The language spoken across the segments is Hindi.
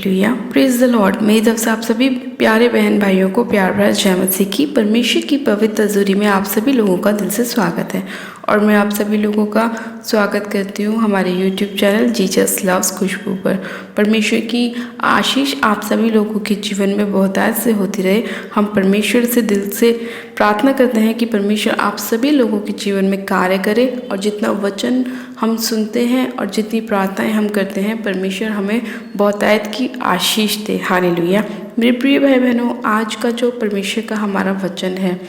Hallelujah, praise the Lord. मेरी तरफ से आप सभी प्यारे बहन भाइयों को प्यार भरा जय मसीह की। परमेश्वर की पवित्र हजूरी में आप सभी लोगों का दिल से स्वागत है और मैं आप सभी लोगों का स्वागत करती हूँ हमारे YouTube चैनल जीसस लव्स खुशबू पर। परमेश्वर की आशीष आप सभी लोगों के जीवन में बहुतायत से होती रहे। हम परमेश्वर से दिल से प्रार्थना करते हैं कि परमेश्वर आप सभी लोगों के जीवन में कार्य करे और जितना वचन हम सुनते हैं और जितनी प्रार्थनाएं हम करते हैं परमेश्वर हमें बहुतायत की आशीष दे। हालेलुया। मेरे प्रिय भाई बहनों, आज का जो परमेश्वर का हमारा वचन है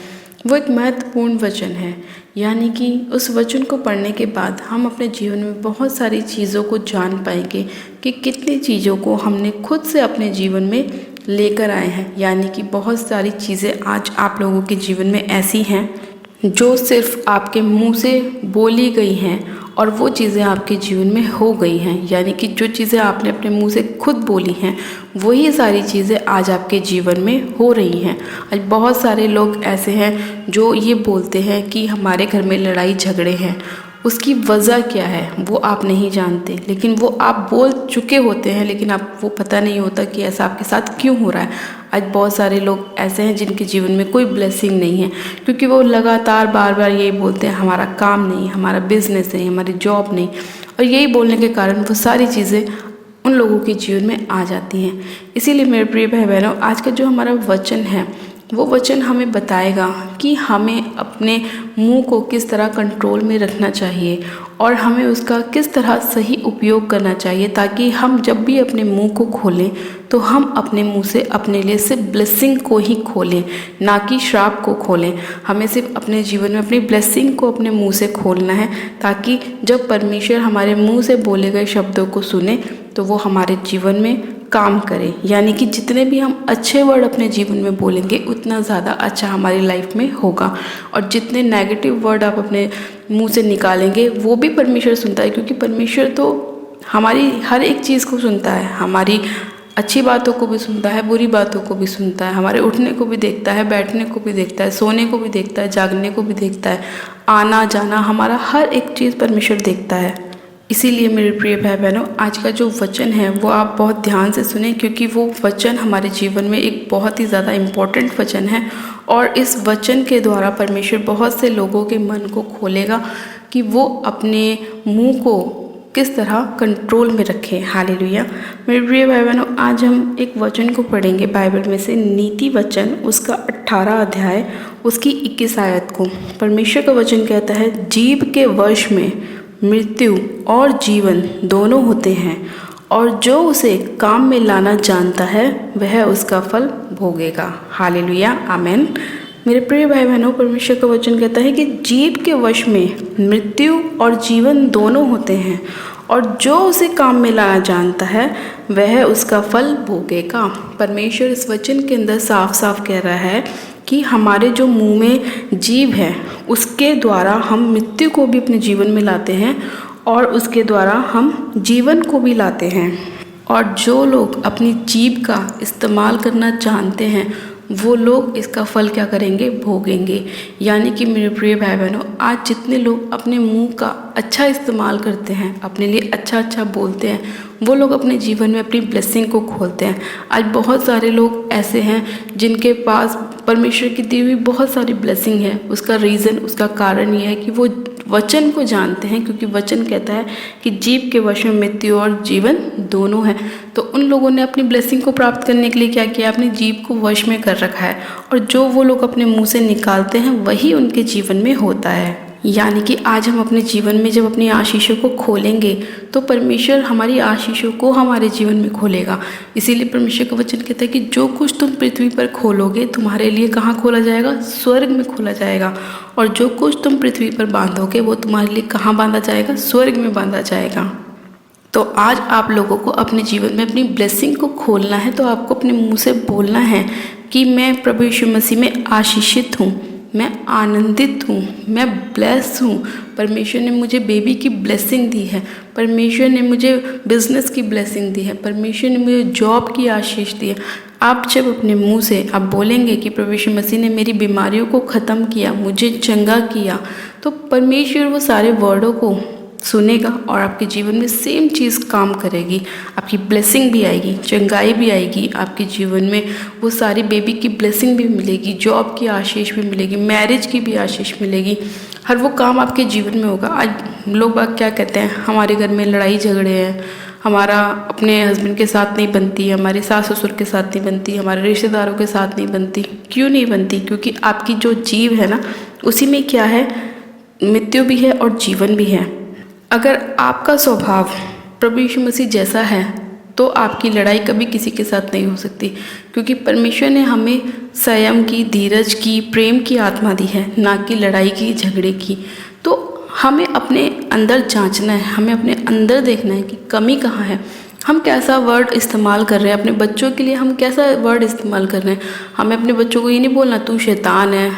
वो एक महत्वपूर्ण वचन है, यानी कि उस वचन को पढ़ने के बाद हम अपने जीवन में बहुत सारी चीज़ों को जान पाएंगे कि कितनी चीज़ों को हमने खुद से अपने जीवन में लेकर आए हैं। यानी कि बहुत सारी चीज़ें आज आप लोगों के जीवन में ऐसी हैं जो सिर्फ आपके मुंह से बोली गई हैं और वो चीज़ें आपके जीवन में हो गई हैं। यानी कि जो चीज़ें आपने अपने मुंह से खुद बोली हैं वही सारी चीज़ें आज आपके जीवन में हो रही हैं। आज बहुत सारे लोग ऐसे हैं जो ये बोलते हैं कि हमारे घर में लड़ाई झगड़े हैं, उसकी वजह क्या है वो आप नहीं जानते, लेकिन वो आप बोल चुके होते हैं, लेकिन आप वो पता नहीं होता कि ऐसा आपके साथ क्यों हो रहा है। आज बहुत सारे लोग ऐसे हैं जिनके जीवन में कोई ब्लेसिंग नहीं है, क्योंकि वो लगातार बार बार यही बोलते हैं हमारा काम नहीं, हमारा बिजनेस नहीं, हमारी जॉब नहीं, और यही बोलने के कारण वो सारी चीज़ें उन लोगों के जीवन में आ जाती हैं। इसीलिए मेरे प्रिय भाई बहनों, आज का जो हमारा वचन है वो वचन हमें बताएगा कि हमें अपने मुंह को किस तरह कंट्रोल में रखना चाहिए और हमें उसका किस तरह सही उपयोग करना चाहिए, ताकि हम जब भी अपने मुंह को खोलें तो हम अपने मुंह से अपने लिए सिर्फ ब्लेसिंग को ही खोलें, ना कि श्राप को खोलें। हमें सिर्फ अपने जीवन में अपनी ब्लेसिंग को अपने मुंह से खोलना है, ताकि जब परमेश्वर हमारे मुंह से बोले गए शब्दों को सुने तो वो हमारे जीवन में काम करे। यानी कि जितने भी हम अच्छे वर्ड अपने जीवन में बोलेंगे उतना ज़्यादा अच्छा हमारी लाइफ में होगा, और जितने नेगेटिव वर्ड आप अपने मुंह से निकालेंगे वो भी परमेश्वर सुनता है, क्योंकि परमेश्वर तो हमारी हर एक चीज़ को सुनता है। हमारी अच्छी बातों को भी सुनता है, बुरी बातों को भी सुनता है, हमारे उठने को भी देखता है, बैठने को भी देखता है, सोने को भी देखता है, जागने को भी देखता है, आना जाना, हमारा हर एक चीज़ परमेश्वर देखता है। इसीलिए मेरे प्रिय भाई बहनों, आज का जो वचन है वो आप बहुत ध्यान से सुने, क्योंकि वो वचन हमारे जीवन में एक बहुत ही ज़्यादा इम्पोर्टेंट वचन है और इस वचन के द्वारा परमेश्वर बहुत से लोगों के मन को खोलेगा कि वो अपने मुंह को किस तरह कंट्रोल में रखें। हालेलुया। मेरे प्रिय भाई बहनों, आज हम एक वचन को पढ़ेंगे बाइबल में से, नीति वचन उसका 18 अध्याय उसकी 21 आयत को। परमेश्वर का वचन कहता है, जीभ के वश में मृत्यु और जीवन दोनों होते हैं, और जो उसे काम में लाना जानता है वह उसका फल भोगेगा। हालेलुया, आमेन। मेरे प्रिय भाई बहनों, परमेश्वर का वचन कहता है कि जीभ के वश में मृत्यु और जीवन दोनों होते हैं, और जो उसे काम में लाना जानता है वह उसका फल भोगेगा। परमेश्वर इस वचन के अंदर साफ साफ कह रहा है कि हमारे जो मुंह में जीभ है उसके द्वारा हम मृत्यु को भी अपने जीवन में लाते हैं और उसके द्वारा हम जीवन को भी लाते हैं। और जो लोग अपनी जीभ का इस्तेमाल करना जानते हैं वो लोग इसका फल क्या करेंगे, भोगेंगे। यानी कि मेरे प्रिय भाई बहनों, आज जितने लोग अपने मुंह का अच्छा इस्तेमाल करते हैं, अपने लिए अच्छा अच्छा बोलते हैं, वो लोग अपने जीवन में अपनी ब्लेसिंग को खोलते हैं। आज बहुत सारे लोग ऐसे हैं जिनके पास परमेश्वर की दी हुई बहुत सारी ब्लेसिंग है। उसका रीज़न, उसका कारण ये है कि वो वचन को जानते हैं, क्योंकि वचन कहता है कि जीभ के वश में मृत्यु और जीवन दोनों है। तो उन लोगों ने अपनी ब्लेसिंग को प्राप्त करने के लिए क्या किया, अपनी जीभ को वश में कर रखा है, और जो वो लोग अपने मुंह से निकालते हैं वही उनके जीवन में होता है। यानी कि आज हम अपने जीवन में जब अपनी आशीषों को खोलेंगे तो परमेश्वर हमारी आशीषों को हमारे जीवन में खोलेगा। इसीलिए परमेश्वर का वचन कहता है कि जो कुछ तुम पृथ्वी पर खोलोगे तुम्हारे लिए कहाँ खोला जाएगा, स्वर्ग में खोला जाएगा, और जो कुछ तुम पृथ्वी पर बांधोगे वो तुम्हारे लिए कहाँ बांधा जाएगा, स्वर्ग में बांधा जाएगा। तो आज आप लोगों को अपने जीवन में अपनी ब्लेसिंग को खोलना है, तो आपको अपने मुंह से बोलना है कि मैं प्रभु यीशु मसीह में आशीषित हूँ, मैं आनंदित हूँ, मैं ब्लेस हूँ। परमेश्वर ने मुझे बेबी की ब्लेसिंग दी है, परमेश्वर ने मुझे बिजनेस की ब्लेसिंग दी है, परमेश्वर ने मुझे जॉब की आशीष दी है। आप जब अपने मुंह से आप बोलेंगे कि प्रभु यीशु मसीह ने मेरी बीमारियों को ख़त्म किया, मुझे चंगा किया, तो परमेश्वर वो सारे वर्डों को सुनेगा और आपके जीवन में सेम चीज़ काम करेगी। आपकी ब्लेसिंग भी आएगी, चंगाई भी आएगी आपके जीवन में, वो सारी बेबी की ब्लेसिंग भी मिलेगी, जॉब की आशीष भी मिलेगी, मैरिज की भी आशीष मिलेगी। हर वो काम आपके जीवन में होगा। आज लोग बाग क्या कहते हैं, हमारे घर में लड़ाई झगड़े हैं, हमारा अपने हस्बैंड के साथ नहीं बनती, हमारे सास ससुर के साथ नहीं बनती, हमारे रिश्तेदारों के साथ नहीं बनती। क्यों नहीं बनती? क्योंकि आपकी जो जीव है ना, उसी में क्या है, मृत्यु भी है और जीवन भी है। अगर आपका स्वभाव प्रभु यीशु मसीह जैसा है तो आपकी लड़ाई कभी किसी के साथ नहीं हो सकती, क्योंकि परमेश्वर ने हमें संयम की, धीरज की, प्रेम की आत्मा दी है, ना कि लड़ाई की, झगड़े की। तो हमें अपने अंदर जांचना है, हमें अपने अंदर देखना है कि कमी कहाँ है, हम कैसा वर्ड इस्तेमाल कर रहे हैं अपने बच्चों के लिए, हम कैसा वर्ड इस्तेमाल कर रहे हैं। हमें अपने बच्चों को ये नहीं बोलना तू शैतान है,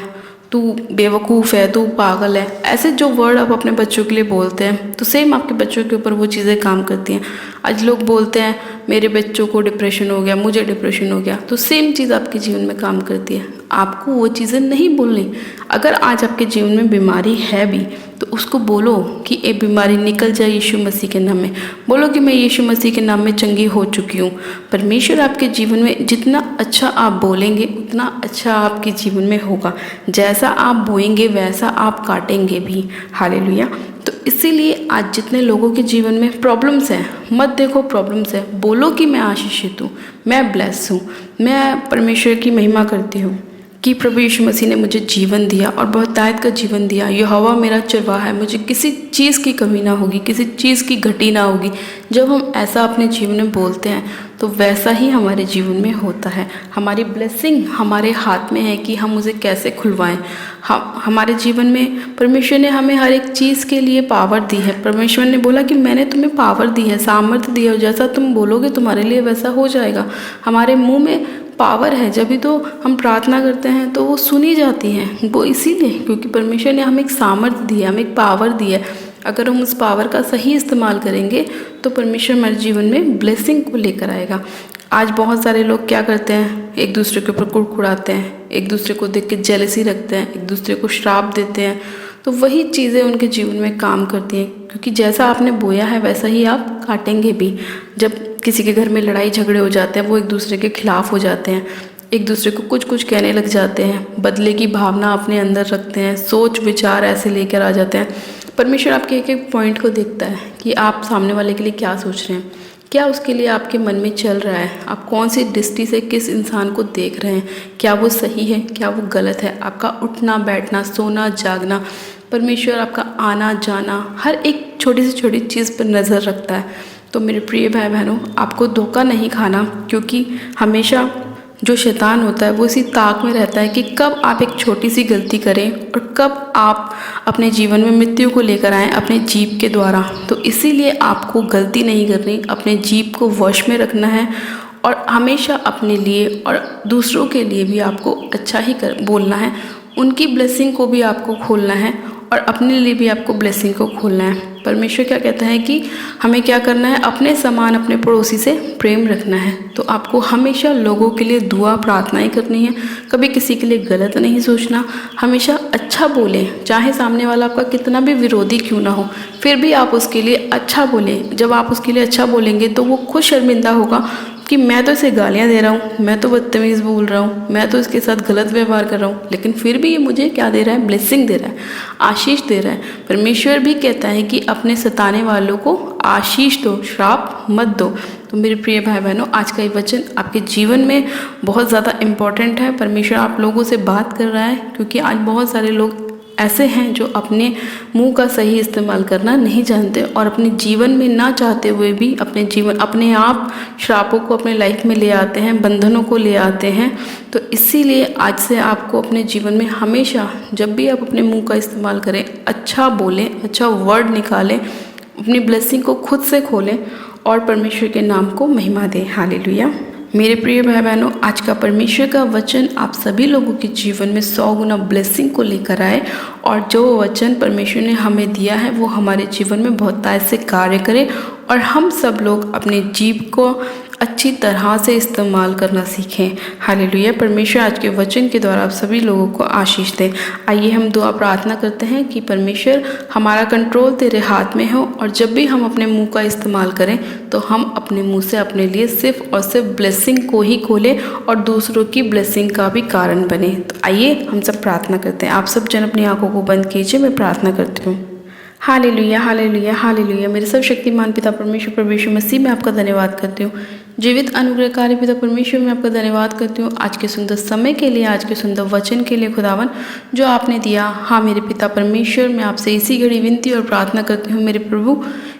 तू बेवकूफ़ है, तू पागल है। ऐसे जो वर्ड आप अपने बच्चों के लिए बोलते हैं तो सेम आपके बच्चों के ऊपर वो चीज़ें काम करती हैं। आज लोग बोलते हैं मेरे बच्चों को डिप्रेशन हो गया, मुझे डिप्रेशन हो गया, तो सेम चीज़ आपके जीवन में काम करती है। आपको वो चीज़ें नहीं बोलनी। अगर आज आपके जीवन में बीमारी है भी तो उसको बोलो कि ये बीमारी निकल जाए यीशु मसीह के नाम में। बोलो कि मैं यीशु मसीह के नाम में चंगी हो चुकी हूँ। परमेश्वर आपके जीवन में जितना अच्छा आप बोलेंगे उतना अच्छा आपके जीवन में होगा। जैसा आप बोएंगे वैसा आप काटेंगे भी। हालेलुया। तो इसीलिए आज जितने लोगों के जीवन में प्रॉब्लम्स हैं, मत देखो प्रॉब्लम्स है, बोलो कि मैं आशीषित हूँ, मैं ब्लेस हूँ, मैं परमेश्वर की महिमा करती हूँ कि प्रभु यीशु मसीह ने मुझे जीवन दिया और बहुतायत का जीवन दिया। यहोवा मेरा चरवाहा है, मुझे किसी चीज़ की कमी ना होगी, किसी चीज़ की घटी ना होगी। जब हम ऐसा अपने जीवन में बोलते हैं तो वैसा ही हमारे जीवन में होता है। हमारी ब्लेसिंग हमारे हाथ में है कि हम उसे कैसे खुलवाएं। हमारे जीवन में परमेश्वर ने हमें हर एक चीज़ के लिए पावर दी है। परमेश्वर ने बोला कि मैंने तुम्हें पावर दी है, सामर्थ्य दी है, जैसा तुम बोलोगे तुम्हारे लिए वैसा हो जाएगा। हमारे मुंह में पावर है, जब भी तो हम प्रार्थना करते हैं तो वो सुनी जाती हैं। वो इसीलिए क्योंकि परमेश्वर ने हमें एक सामर्थ्य दी है, हमें एक पावर दी है। अगर हम उस पावर का सही इस्तेमाल करेंगे तो परमेश्वर हमारे जीवन में ब्लेसिंग को लेकर आएगा। आज बहुत सारे लोग क्या करते हैं, एक दूसरे के ऊपर कुड़कुड़ाते हैं, एक दूसरे को देख के जेलसी रखते हैं, एक दूसरे को श्राप देते हैं। तो वही चीज़ें उनके जीवन में काम करती हैं, क्योंकि जैसा आपने बोया है वैसा ही आप काटेंगे भी। जब किसी के घर में लड़ाई झगड़े हो जाते हैं, वो एक दूसरे के खिलाफ हो जाते हैं, एक दूसरे को कुछ कुछ कहने लग जाते हैं, बदले की भावना अपने अंदर रखते हैं, सोच विचार ऐसे लेकर आ जाते हैं। परमेश्वर आपके एक एक पॉइंट को देखता है कि आप सामने वाले के लिए क्या सोच रहे हैं, क्या उसके लिए आपके मन में चल रहा है, आप कौन सी दृष्टि से किस इंसान को देख रहे हैं, क्या वो सही है, क्या वो गलत है। आपका उठना बैठना, सोना जागना, परमेश्वर आपका आना जाना, हर एक छोटी से छोटी चीज़ पर नज़र रखता है। तो मेरे प्रिय भाई बहनों, आपको धोखा नहीं खाना, क्योंकि हमेशा जो शैतान होता है वो इसी ताक में रहता है कि कब आप एक छोटी सी गलती करें और कब आप अपने जीवन में मृत्यु को लेकर आएँ अपने जीभ के द्वारा। तो इसीलिए आपको गलती नहीं करनी, अपने जीभ को वश में रखना है और हमेशा अपने लिए और दूसरों के लिए भी आपको अच्छा ही बोलना है। उनकी ब्लेसिंग को भी आपको खोलना है और अपने लिए भी आपको ब्लेसिंग को खोलना है। परमेश्वर क्या कहता है कि हमें क्या करना है, अपने समान अपने पड़ोसी से प्रेम रखना है। तो आपको हमेशा लोगों के लिए दुआ प्रार्थनाएं करनी है, कभी किसी के लिए गलत नहीं सोचना, हमेशा अच्छा बोलें। चाहे सामने वाला आपका कितना भी विरोधी क्यों ना हो, फिर भी आप उसके लिए अच्छा बोलें। जब आप उसके लिए अच्छा बोलेंगे तो वो खुद शर्मिंदा होगा कि मैं तो इसे गालियाँ दे रहा हूँ, मैं तो बदतमीज़ बोल रहा हूँ, मैं तो इसके साथ गलत व्यवहार कर रहा हूँ, लेकिन फिर भी ये मुझे क्या दे रहा है, ब्लेसिंग दे रहा है, आशीष दे रहा है। परमेश्वर भी कहता है कि अपने सताने वालों को आशीष दो, श्राप मत दो। तो मेरे प्रिय भाई बहनों, आज का ये वचन आपके जीवन में बहुत ज़्यादा इम्पॉर्टेंट है। परमेश्वर आप लोगों से बात कर रहा है, क्योंकि आज बहुत सारे लोग ऐसे हैं जो अपने मुंह का सही इस्तेमाल करना नहीं जानते और अपने जीवन में ना चाहते हुए भी अपने आप श्रापों को अपने लाइफ में ले आते हैं, बंधनों को ले आते हैं। तो इसीलिए आज से आपको अपने जीवन में हमेशा जब भी आप अपने मुंह का इस्तेमाल करें, अच्छा बोलें, अच्छा वर्ड निकालें, अपनी ब्लेसिंग को खुद से खोलें और परमेश्वर के नाम को महिमा दें। हालेलुया। मेरे प्रिय भाई बहनों, आज का परमेश्वर का वचन आप सभी लोगों के जीवन में 100 गुना ब्लेसिंग को लेकर आए और जो वचन परमेश्वर ने हमें दिया है वो हमारे जीवन में बहुतायत से कार्य करे और हम सब लोग अपने जीव को अच्छी तरह से इस्तेमाल करना सीखें। हालेलुया। परमेश्वर आज के वचन के द्वारा आप सभी लोगों को आशीष दे। आइए हम दुआ प्रार्थना करते हैं कि परमेश्वर हमारा कंट्रोल तेरे हाथ में हो, और जब भी हम अपने मुंह का इस्तेमाल करें तो हम अपने मुंह से अपने लिए सिर्फ और सिर्फ ब्लेसिंग को ही खोलें और दूसरों की ब्लेसिंग का भी कारण बने। तो आइए हम सब प्रार्थना करते हैं। आप सब जन अपनी आंखों को बंद कीजिए, मैं प्रार्थना करती हूँ। Hallelujah, hallelujah, hallelujah. मेरे सर्वशक्तिमान पिता परमेश्वर प्रभु यीशु मसीह में आपका धन्यवाद करती हूँ। जीवित अनुग्रहकारी पिता परमेश्वर में आपका धन्यवाद करती हूँ आज के सुंदर समय के लिए, आज के सुंदर वचन के लिए खुदावन जो आपने दिया। हाँ मेरे पिता परमेश्वर, मैं आपसे इसी घड़ी विनती और प्रार्थना करती हूँ मेरे प्रभु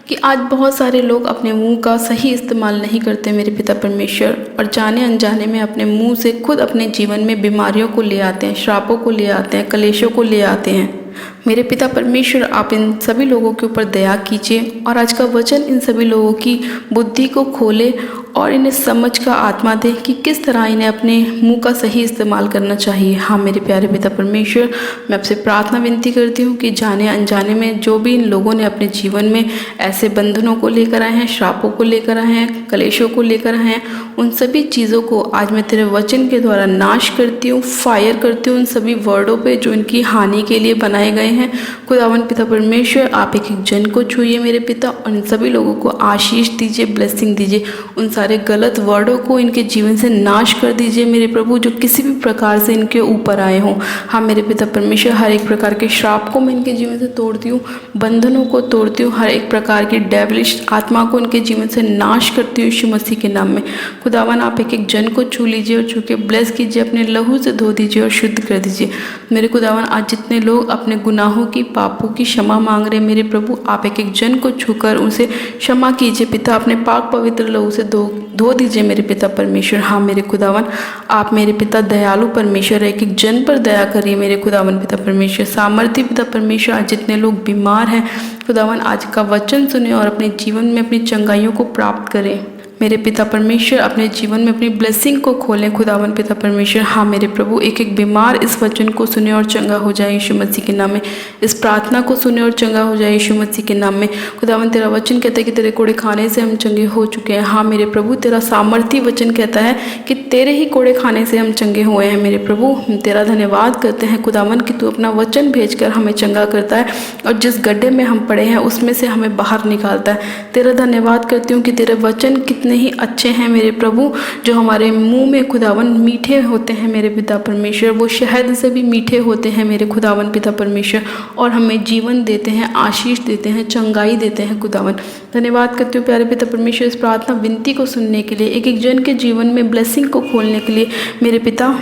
कि आज बहुत सारे लोग अपने मुंह का सही इस्तेमाल नहीं करते मेरे पिता परमेश्वर, और जाने अनजाने में अपने मुंह से खुद अपने जीवन में बीमारियों को ले आते हैं, श्रापों को ले आते हैं, कलेशों को ले आते हैं। मेरे पिता परमेश्वर, आप इन सभी लोगों के ऊपर दया कीजिए और आज का वचन इन सभी लोगों की बुद्धि को खोले और इन्हें समझ का आत्मा दे कि किस तरह इन्हें अपने मुंह का सही इस्तेमाल करना चाहिए। हाँ मेरे प्यारे पिता परमेश्वर, मैं आपसे प्रार्थना विनती करती हूँ कि जाने अनजाने में जो भी इन लोगों ने अपने जीवन में ऐसे बंधनों को लेकर आए हैं, श्रापों को लेकर आए हैं, कलेशों को लेकर आए हैं, उन सभी चीज़ों को आज मैं तेरे वचन के द्वारा नाश करती हूँ, फायर करती हूँ उन सभी वर्डों पे जो इनकी हानि के लिए बनाए गए हैं। खुदावन पिता परमेश्वर, आप एक एक जन को छूइए मेरे पिता, और इन सभी लोगों को आशीष दीजिए, ब्लेसिंग दीजिए। उन सारे गलत वर्डों को इनके जीवन से नाश कर दीजिए मेरे प्रभु, जो किसी भी प्रकार से इनके ऊपर आए हों। हाँ मेरे पिता परमेश्वर, हर एक प्रकार के श्राप को मैं इनके जीवन से तोड़ती हूँ, बंधनों को तोड़ती हूँ, हर एक प्रकार की डेविलिश आत्मा को इनके जीवन से नाश करती हूँ यीशु मसीह के नाम में। खुदावन आप एक एक जन को छू लीजिए और छू के ब्लेस कीजिए, अपने लहू से धो दीजिए और शुद्ध कर दीजिए मेरे खुदावन। आज जितने लोग अपने गुनाहों की, पापों की क्षमा मांग रहे हैं मेरे प्रभु, आप एक एक जन को छूकर उसे क्षमा कीजिए पिता, अपने पाक पवित्र लहू से धो दीजिए मेरे पिता परमेश्वर। हाँ मेरे खुदावन, आप मेरे पिता दयालु परमेश्वर, एक एक जन पर दया करिए मेरे खुदावन पिता परमेश्वर। सामर्थ्य पिता परमेश्वर, आज जितने लोग बीमार हैं खुदावन, आज का वचन सुने और अपने जीवन में अपनी चंगाइयों को प्राप्त करें मेरे पिता परमेश्वर। अपने जीवन में अपनी ब्लेसिंग को खोलें खुदावन पिता परमेश्वर। हाँ मेरे प्रभु, एक एक बीमार इस वचन को सुने और चंगा हो जाए यीशु मसीह के नाम में। इस प्रार्थना को सुने और चंगा हो जाए यीशु मसीह के नाम में। खुदावन तेरा वचन कहता है कि तेरे कोड़े खाने से हम चंगे हो चुके हैं। हाँ मेरे प्रभु, तेरा सामर्थ्य वचन कहता है कि तेरे ही कोड़े खाने से हम चंगे हुए हैं मेरे प्रभु। हम तेरा धन्यवाद करते हैं खुदावन कि तू अपना वचन भेजकर हमें चंगा करता है और जिस गड्ढे में हम पड़े हैं उसमें से हमें बाहर निकालता है। तेरा धन्यवाद करती हूँ कि तेरे वचन कितने ही अच्छे हैं मेरे प्रभु, जो हमारे मुंह में खुदावन मीठे होते हैं मेरे पिता परमेश्वर, वो शहद से भी मीठे होते हैं मेरे खुदावन पिता परमेश्वर, और हमें जीवन देते हैं, आशीष देते हैं, चंगाई देते हैं खुदावन। धन्यवाद करती हूँ प्यारे पिता परमेश्वर इस प्रार्थना विनती को सुनने के लिए, एक एक जन के जीवन में ब्लेसिंग को खोलने के लिए मेरे पिता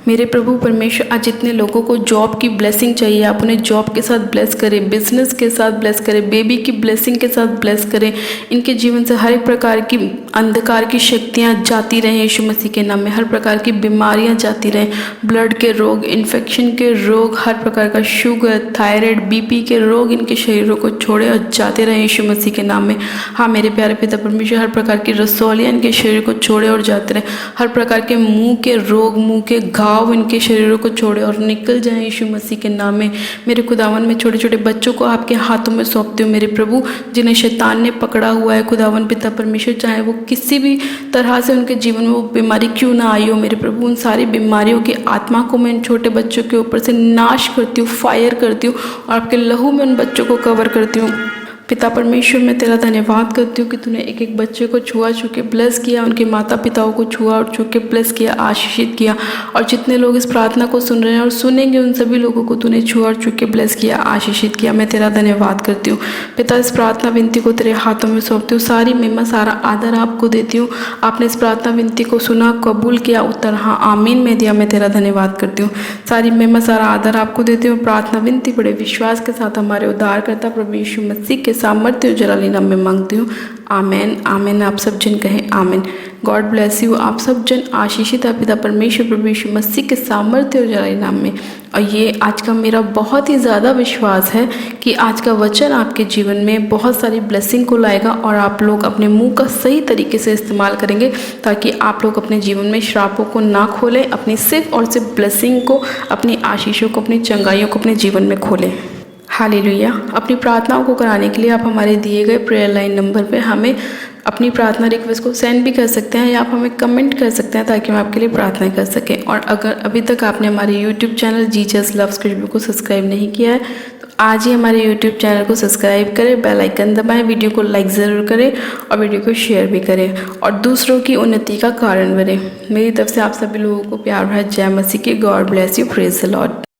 मेरे प्रभु परमेश्वर। आज जितने लोगों को जॉब की ब्लेसिंग चाहिए, आप उन्हें जॉब के साथ ब्लेस करें, बिजनेस के साथ ब्लेस करें, बेबी की ब्लेसिंग के साथ ब्लेस करें। इनके जीवन से हर एक प्रकार की अंधकार की शक्तियाँ जाती रहें यीशु मसीह के नाम में, हर प्रकार की बीमारियाँ जाती रहें, ब्लड के रोग, इन्फेक्शन के रोग, हर प्रकार का शुगर, थायराइड, बीपी के रोग इनके शरीरों को छोड़े और जाते रहें यीशु मसीह के नाम में। हाँ मेरे प्यारे पिता परमेश्वर, हर प्रकार की रसौलियाँ इनके शरीर को छोड़े और जाते रहें, हर प्रकार के मुँह के रोग, मुँह के घाव इनके शरीरों को छोड़े और निकल जाएं यीशु मसीह के नाम में। मेरे खुदावन, में छोटे छोटे बच्चों को आपके हाथों में सौंपती हूँ मेरे प्रभु, जिन्हें शैतान ने पकड़ा हुआ है खुदावन पिता परमेश्वर, चाहे वो किसी भी तरह से उनके जीवन में वो बीमारी क्यों ना आई हो मेरे प्रभु, उन सारी बीमारियों की आत्मा को मैं इन छोटे बच्चों के ऊपर से नाश करती हूँ, फायर करती हूँ और आपके लहू में उन बच्चों को कवर करती हूँ। पिता परमेश्वर, मैं तेरा धन्यवाद करती हूँ कि तूने एक एक बच्चे को छुआ छू के ब्लेस किया, उनके माता पिताओं को छुआ और छू के ब्लेस किया, आशीषित किया, और जितने लोग इस प्रार्थना को सुन रहे हैं और सुनेंगे उन सभी लोगों को तूने छुआ और छू के ब्लेस किया, आशीषित किया। मैं तेरा धन्यवाद करती हूँ पिता, इस प्रार्थना विनती को तेरे हाथों में सौंपती हूँ, सारी महिमा सारा आदर आपको देती हूँ। आपने इस प्रार्थना विनती को सुना, कबूल किया, उत्तर हाँ आमीन में दिया। मैं तेरा धन्यवाद करती हूँ, सारी महिमा सारा आदर आपको देती हूँ। प्रार्थना विनती बड़े विश्वास के साथ हमारे उद्धारकर्ता प्रभु यीशु मसीह के सामर्थ्य जलाली नाम में मांगती हूँ, आमेन आमेन। आप सब जन कहें आमेन। God bless you. आप सब जन आशीषित है पिता परमेश्वर प्रभु यीशु मसीह के सामर्थ्य और जलाली नाम में। और ये आज का मेरा बहुत ही ज़्यादा विश्वास है कि आज का वचन आपके जीवन में बहुत सारी ब्लेसिंग को लाएगा और आप लोग अपने मुंह का सही तरीके से इस्तेमाल करेंगे, ताकि आप लोग अपने जीवन में श्रापों को ना खोलें, अपनी सिर्फ और सिर्फ ब्लेसिंग को, अपनी आशीषों को, अपनी चंगाइयों को अपने जीवन में खोलें। हालेलुया। अपनी प्रार्थनाओं को कराने के लिए आप हमारे दिए गए प्रेयर लाइन नंबर पे हमें अपनी प्रार्थना रिक्वेस्ट को सेंड भी कर सकते हैं या आप हमें कमेंट कर सकते हैं ताकि हम आपके लिए प्रार्थना कर सकें। और अगर अभी तक आपने हमारे यूट्यूब चैनल जीसस लव्स खुशबू को सब्सक्राइब नहीं किया है तो आज ही हमारे यूट्यूब चैनल को सब्सक्राइब करें, बेल आइकन दबाएं, वीडियो को लाइक ज़रूर करें और वीडियो को शेयर भी करें और दूसरों की उन्नति का कारण बने। मेरी तरफ से आप सभी लोगों को प्यार भरा जय मसीह की। God bless you, praise the Lord.